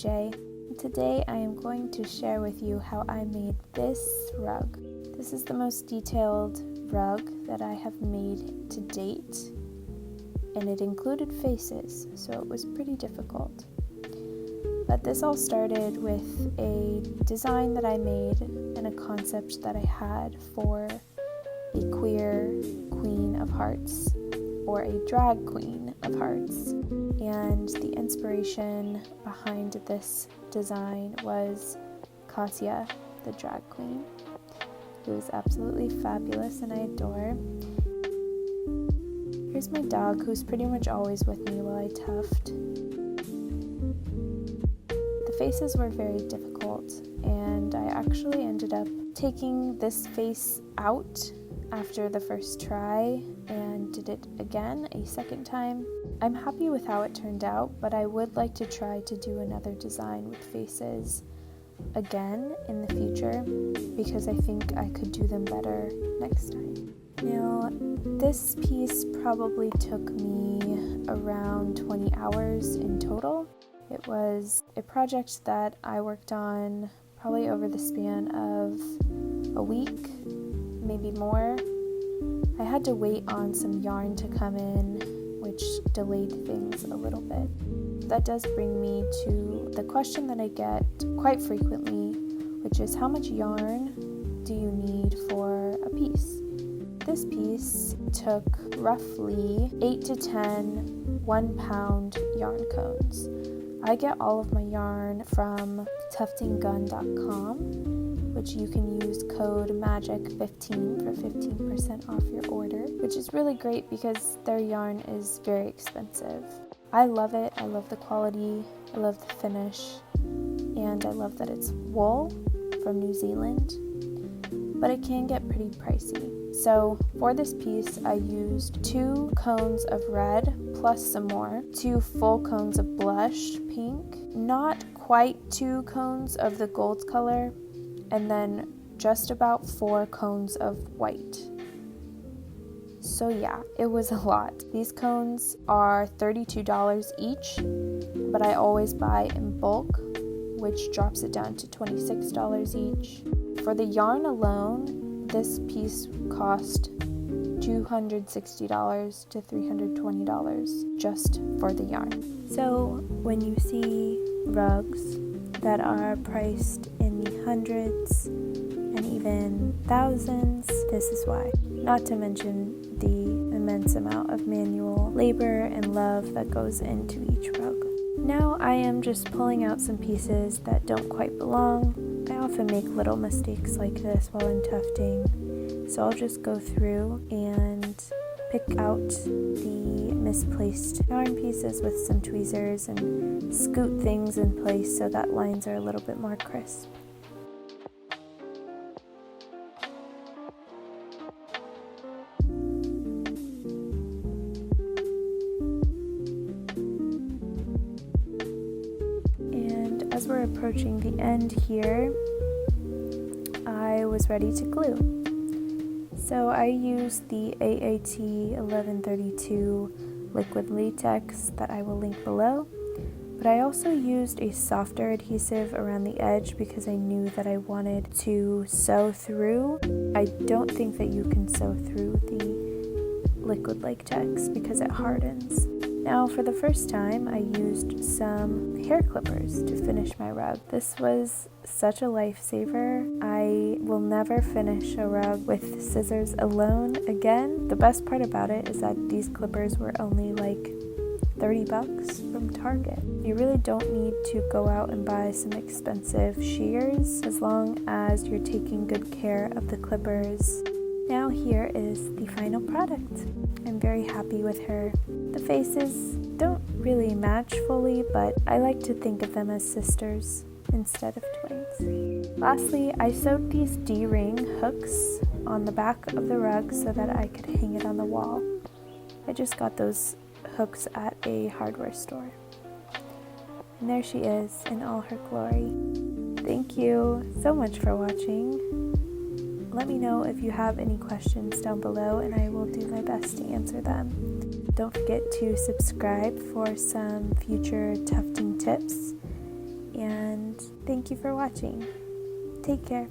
AJ. Today I am going to share with you how I made this rug. This is the most detailed rug that I have made to date, and it included faces, so it was pretty difficult. But this all started with a design that I made and a concept that I had for a queer queen of hearts, or a drag queen of hearts. And the inspiration behind this design was Katya, the drag queen, who is absolutely fabulous and I adore. Here's my dog, who's pretty much always with me while I tuft. The faces were very difficult, and I actually ended up taking this face out after the first try and did it again a second time. I'm happy with how it turned out, but I would like to try to do another design with faces again in the future because I think I could do them better next time. Now, this piece probably took me around 20 hours in total. It was a project that I worked on probably over the span of a week, maybe more. I had to wait on some yarn to come in, which delayed things a little bit. That does bring me to the question that I get quite frequently, which is how much yarn do you need for a piece? This piece took roughly 8 to 10 1-pound yarn cones. I get all of my yarn from tuftinggun.com, which you can use code MAGIC15 for 15% off your order, which is really great because their yarn is very expensive. I love it. I love the quality. I love the finish. And I love that it's wool from New Zealand, but it can get pretty pricey. So for this piece, I used 2 cones of red plus some more, 2 full cones of blush pink, not quite 2 cones of the gold color, and then just about 4 cones of white. So yeah, it was a lot. These cones are $32 each, but I always buy in bulk, which drops it down to $26 each. For the yarn alone, this piece cost $260 to $320 just for the yarn. So when you see rugs that are priced in the hundreds and even thousands, this is why. Not to mention the immense amount of manual labor and love that goes into each rug. Now I am just pulling out some pieces that don't quite belong. I often make little mistakes like this while I'm tufting, so I'll just go through and pick out the misplaced yarn pieces with some tweezers and scoot things in place so that lines are a little bit more crisp. And as we're approaching the end here, I was ready to glue. So I used the AAT 1132 liquid latex that I will link below, but I also used a softer adhesive around the edge because I knew that I wanted to sew through. I don't think that you can sew through the liquid latex because it hardens. Now for the first time, I used some hair clippers to finish my rug. This was such a lifesaver. I will never finish a rug with scissors alone again. The best part about it is that these clippers were only like $30 from Target. You really don't need to go out and buy some expensive shears as long as you're taking good care of the clippers. Now here is the final product. I'm very happy with her. The faces don't really match fully, but I like to think of them as sisters instead of twins. Lastly, I sewed these D-ring hooks on the back of the rug so that I could hang it on the wall. I just got those hooks at a hardware store. And there she is in all her glory. Thank you so much for watching. Let me know if you have any questions down below and I will do my best to answer them. Don't forget to subscribe for some future tufting tips and thank you for watching. Take care.